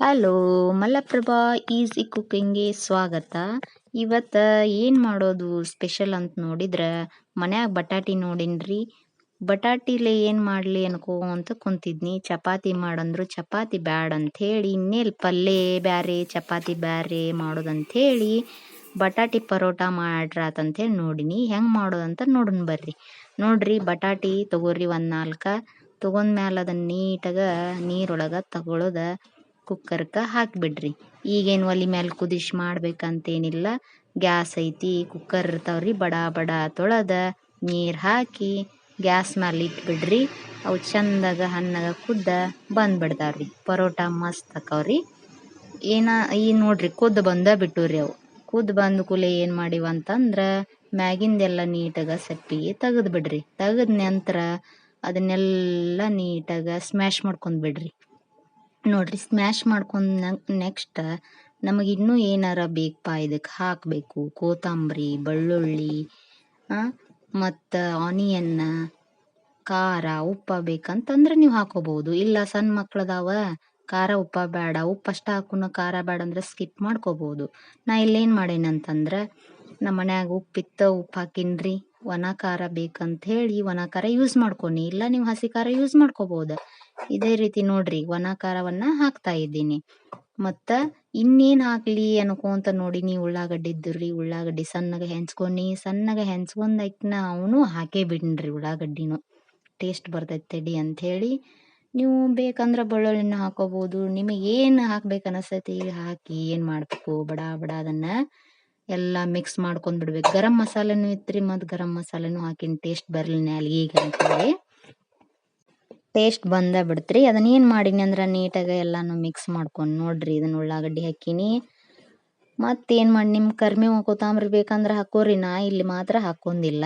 Hello, Malaprabha easy ಕುಕ್ಕಿಂಗ್ಗೆ ಸ್ವಾಗತ. ಇವತ್ತು ಏನು ಮಾಡೋದು ಸ್ಪೆಷಲ್ ಅಂತ ನೋಡಿದ್ರೆ ಮನ್ಯಾಗ ಬಟಾಟಿ ನೋಡಿನ್ರಿ. ಬಟಾಟಿಲೆ ಏನು ಮಾಡಲಿ ಅನ್ಕೋಂತ ಕುಂತಿದ್ನಿ. ಚಪಾತಿ ಮಾಡಂದ್ರು ಚಪಾತಿ ಬ್ಯಾಡ ಅಂಥೇಳಿ ಇನ್ನೇಲಿ ಪಲ್ಯ ಬ್ಯಾರೆ ಚಪಾತಿ ಬ್ಯಾರೆ ಮಾಡೋದಂಥೇಳಿ ಬಟಾಟಿ ಪರೋಟ ಮಾಡ್ರಾತಂಥೇಳಿ ನೋಡಿನಿ. ಹೆಂಗೆ ಮಾಡೋದಂತ ನೋಡೋಣ ಬರ್ರಿ. ನೋಡ್ರಿ, ಬಟಾಟಿ ತೊಗೊರಿ ಒಂದು 4 ತೊಗೊಂಡ್ಮ್ಯಾಲ ಅದನ್ನು ನೀಟಾಗ ನೀರೊಳಗೆ ತಗೊಳ್ಳೋದ ಕುಕ್ಕರ್ಗೆ ಹಾಕಿಬಿಡ್ರಿ. ಈಗೇನು ಒಲೆ ಮೇಲೆ ಕುದಿಸಿ ಮಾಡ್ಬೇಕಂತೇನಿಲ್ಲ. ಗ್ಯಾಸ್ ಐತಿ, ಕುಕ್ಕರ್ ಇರ್ತಾವ್ರಿ, ಬಡ ಬಡ ತೊಳೆದ ನೀರು ಹಾಕಿ ಗ್ಯಾಸ್ ಮೇಲೆ ಇಟ್ಬಿಡ್ರಿ. ಅವು ಚಂದಾಗ ಹಣ್ಣಾಗ ಕುದ್ದ ಬಂದ್ಬಿಡ್ತಾವ್ರಿ. ಪರೋಟ ಮಸ್ತ್ ಆಕವ್ರಿ. ಈ ನೋಡ್ರಿ, ಕುದ್ದು ಬಂದ ಬಿಟ್ಟುರಿ. ಅವು ಕುದ್ದು ಬಂದ ಕೂಲೆ ಏನು ಮಾಡಿವಂತಂದ್ರೆ ಮ್ಯಾಗಿಂದೆಲ್ಲ ನೀಟಾಗ ಸೆಪ್ಪಿಗೆ ತೆಗೆದು ಬಿಡ್ರಿ. ತೆಗೆದ ನಂತರ ಅದನ್ನೆಲ್ಲ ನೀಟಾಗ ಸ್ಮ್ಯಾಶ್ ಮಾಡ್ಕೊಂಡ್ಬಿಡ್ರಿ. ನೋಡ್ರಿ, ಸ್ಮ್ಯಾಶ್ ಮಾಡ್ಕೊಂಡು ನೆಕ್ಸ್ಟ್ ನಮಗೆ ಇನ್ನೂ ಏನಾರ ಬೇಕಪ್ಪ ಇದಕ್ಕೆ ಹಾಕಬೇಕು, ಕೊತ್ತಂಬರಿ, ಬೆಳ್ಳುಳ್ಳಿ, ಮತ್ತು ಆನಿಯನ್ನ, ಖಾರ, ಉಪ್ಪು ಬೇಕಂತಂದ್ರೆ ನೀವು ಹಾಕೋಬಹುದು. ಇಲ್ಲ ಸಣ್ಣ ಮಕ್ಳದಾವ, ಖಾರ ಉಪ್ಪ ಬೇಡ, ಉಪ್ಪು ಅಷ್ಟ ಹಾಕೋಣ, ಖಾರ ಬೇಡ ಅಂದ್ರೆ ಸ್ಕಿಪ್ ಮಾಡ್ಕೋಬಹುದು. ನಾ ಇಲ್ಲೇನು ಮಾಡೇನಂತಂದ್ರೆ ನಮ್ಮ ಮನ್ಯಾಗ ಉಪ್ಪಿತ್ತು, ಉಪ್ಪು ಹಾಕಿನ್ರಿ. ಒಣ ಖಾರ ಬೇಕಂತ ಹೇಳಿ ಒಣ ಖಾರ ಯೂಸ್ ಮಾಡ್ಕೊನಿ, ಇಲ್ಲ ನೀವು ಹಸಿ ಖಾರ ಯೂಸ್ ಮಾಡ್ಕೋಬಹುದು. ಇದೇ ರೀತಿ ನೋಡ್ರಿ, ಒಣ ಖಾರವನ್ನ ಹಾಕ್ತಾ ಇದ್ದೀನಿ. ಮತ್ತು ಇನ್ನೇನು ಹಾಕ್ಲಿ ಅನ್ಕೊಂತ ನೋಡಿನಿ. ಉಳ್ಳಾಗಡ್ಡಿ ಇದ್ದುರಿ, ಉಳ್ಳಾಗಡ್ಡಿ ಸಣ್ಣಗೆ ಹೆಂಚ್ಕೊಂಡಾಕಿನ ಅವನು ಹಾಕೇ ಬಿಡ್ನ್ರಿ. ಉಳ್ಳಾಗಡ್ಡಿನೂ ಟೇಸ್ಟ್ ಬರ್ತೈತೆ ತಡಿ ಅಂಥೇಳಿ. ನೀವು ಬೇಕಂದ್ರೆ ಬೆಳ್ಳುಳ್ಳಿನ ಹಾಕೋಬಹುದು. ನಿಮಗೆ ಏನು ಹಾಕ್ಬೇಕು ಅನಿಸ್ತೈತಿ ಹಾಕಿ ಏನು ಮಾಡಬೇಕು, ಬಡ ಬಡ ಅದನ್ನು ಎಲ್ಲ ಮಿಕ್ಸ್ ಮಾಡ್ಕೊಂಡು ಬಿಡ್ಬೇಕು. ಗರಂ ಮಸಾಲೆನೂ ಇತ್ತು ರೀ, ಮತ್ತು ಗರಂ ಮಸಾಲೆನೂ ಹಾಕಿನ ಟೇಸ್ಟ್ ಬರಲಿ ನಾಲಿಗೆಗೆ ಅಂತೇಳಿ. ಟೇಸ್ಟ್ ಬಂದ ಬಿಡ್ತ್ರಿ. ಅದನ್ನ ಏನು ಮಾಡೀನಿ ಅಂದ್ರೆ ನೀಟಾಗಿ ಎಲ್ಲಾನು ಮಿಕ್ಸ್ ಮಾಡ್ಕೊಂಡು ನೋಡ್ರಿ, ಇದನ್ನ ಉಳ್ಳಾಗಡ್ಡಿ ಹಾಕೀನಿ. ಮತ್ತೇನು ಮಾಡಿ, ನಿಮ್ಮ ಕರ್ಬೇವು ಕೊತ್ತಂಬರಿ ಬೇಕಂದ್ರೆ ಹಾಕೋರಿ. ನಾ ಇಲ್ಲಿ ಮಾತ್ರ ಹಾಕೊಂಡಿಲ್ಲ.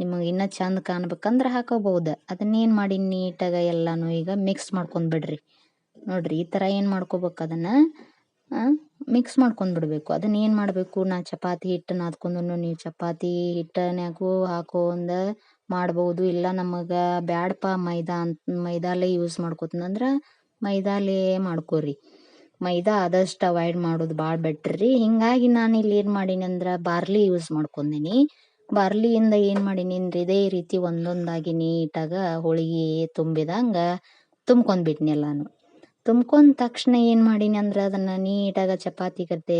ನಿಮಗೆ ಇನ್ನೂ ಚಂದ ಕಾಣ್ಬೇಕಂದ್ರೆ ಹಾಕೋಬಹುದು. ಅದನ್ನೇನು ಮಾಡಿ ನೀಟಾಗಿ ಎಲ್ಲಾನು ಈಗ ಮಿಕ್ಸ್ ಮಾಡ್ಕೊಂಡು ಬಿಡ್ರಿ. ನೋಡ್ರಿ, ಈ ಥರ ಏನು ಮಾಡ್ಕೋಬೇಕು, ಅದನ್ನು ಮಿಕ್ಸ್ ಮಾಡ್ಕೊಂಡು ಬಿಡಬೇಕು. ಅದನ್ನ ಏನು ಮಾಡಬೇಕು, ನಾ ಚಪಾತಿ ಹಿಟ್ಟು ನಾದ್ಕೊಂಡು ನೀವು ಚಪಾತಿ ಹಿಟ್ಟನ್ಯಾಗೂ ಹಾಕೊಂಡ ಮಾಡ್ಬೋದು. ಇಲ್ಲ ನಮಗೆ ಬ್ಯಾಡಪ್ಪ ಮೈದಾಲೇ ಯೂಸ್ ಮಾಡ್ಕೋತಂದ್ರೆ ಮೈದಾಲೇ ಮಾಡ್ಕೋರಿ. ಮೈದಾ ಆದಷ್ಟು ಅವಾಯ್ಡ್ ಮಾಡೋದು ಭಾಳ ಬೆಟ್ರಿ. ಹಿಂಗಾಗಿ ನಾನು ಇಲ್ಲಿ ಏನು ಮಾಡೀನಿ ಅಂದ್ರೆ ಬಾರ್ಲಿ ಯೂಸ್ ಮಾಡ್ಕೊಂಡೀನಿ. ಬಾರ್ಲಿಯಿಂದ ಏನು ಮಾಡೀನಿ ಅಂದ್ರೆ ಇದೇ ರೀತಿ ಒಂದೊಂದಾಗಿ ನೀಟಾಗ ಹೋಳಿಗೆ ತುಂಬಿದಂಗೆ ತುಂಬ್ಕೊಂಡ್ಬಿಟ್ನಿ. ಎಲ್ಲಾನು ತುಂಬ್ಕೊಂಡ ತಕ್ಷಣ ಏನು ಮಾಡೀನಿ ಅಂದ್ರೆ ಅದನ್ನು ನೀಟಾಗ ಚಪಾತಿ ಗತೆ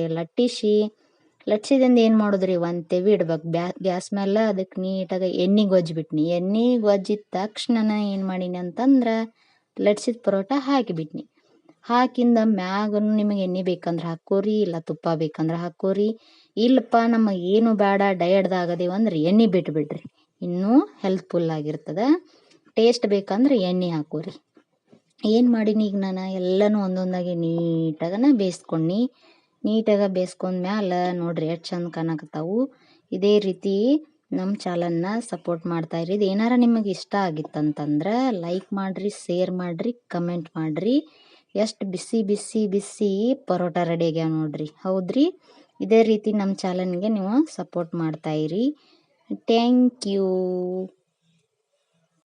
ಲಟ್ಸಿದಿಂದ ಏನು ಮಾಡೋದ್ರಿ, ಒಂದು ತೆವಿ ಇಡ್ಬೇಕು ಗ್ಯಾಸ್ ಮೇಲೆ. ಅದಕ್ಕೆ ನೀಟಾಗಿ ಎಣ್ಣೆ ಗೊಜ್ಜಿಬಿಟ್ನಿ. ಎಣ್ಣೆ ಗೊಜ್ಜಿದ ತಕ್ಷಣ ಏನು ಮಾಡೀನಿ ಅಂತಂದ್ರೆ ಲಟ್ಸಿದ ಪರೋಟ ಹಾಕಿಬಿಟ್ನಿ. ಹಾಕಿಂದ ಮ್ಯಾಗನು ನಿಮಗೆ ಎಣ್ಣೆ ಬೇಕಂದ್ರೆ ಹಾಕೋರಿ, ಇಲ್ಲ ತುಪ್ಪ ಬೇಕಂದ್ರೆ ಹಾಕೋರಿ. ಇಲ್ಲಪ್ಪ ನಮಗೆ ಏನು ಬೇಡ, ಡಯಟ್ದಾಗದೇವು ಅಂದ್ರೆ ಎಣ್ಣೆ ಬಿಟ್ಬಿಡ್ರಿ, ಇನ್ನೂ ಹೆಲ್ತ್ಫುಲ್ ಆಗಿರ್ತದೆ. ಟೇಸ್ಟ್ ಬೇಕಂದ್ರೆ ಎಣ್ಣೆ ಹಾಕೋರಿ. ಏನು ಮಾಡೀನಿ ಈಗ ನಾನು ಎಲ್ಲನೂ ಒಂದೊಂದಾಗಿ ನೀಟಾಗ ಬೇಯಿಸ್ಕೊಂಡ್ಮ್ಯಾಲ ನೋಡ್ರಿ ಎಷ್ಟು ಚಂದ ಕಾಣಕತ್ತಾವು. ಇದೇ ರೀತಿ ನಮ್ಮ ಚಾನಲ್ನ ಸಪೋರ್ಟ್ ಮಾಡ್ತಾಯಿರಿ. ಇದು ಏನಾರ ನಿಮಗೆ ಇಷ್ಟ ಆಗಿತ್ತಂತಂದ್ರೆ ಲೈಕ್ ಮಾಡಿರಿ, ಶೇರ್ ಮಾಡಿರಿ, ಕಮೆಂಟ್ ಮಾಡಿರಿ. ಎಷ್ಟು ಬಿಸಿ ಬಿಸಿ ಬಿಸಿ ಪರೋಟ ರೆಡಿ ಆಗ್ಯಾವ ನೋಡ್ರಿ. ಹೌದ್ರಿ, ಇದೇ ರೀತಿ ನಮ್ಮ ಚಾನಲ್ಗೆ ನೀವು ಸಪೋರ್ಟ್ ಮಾಡ್ತಾಯಿರಿ. Thank you.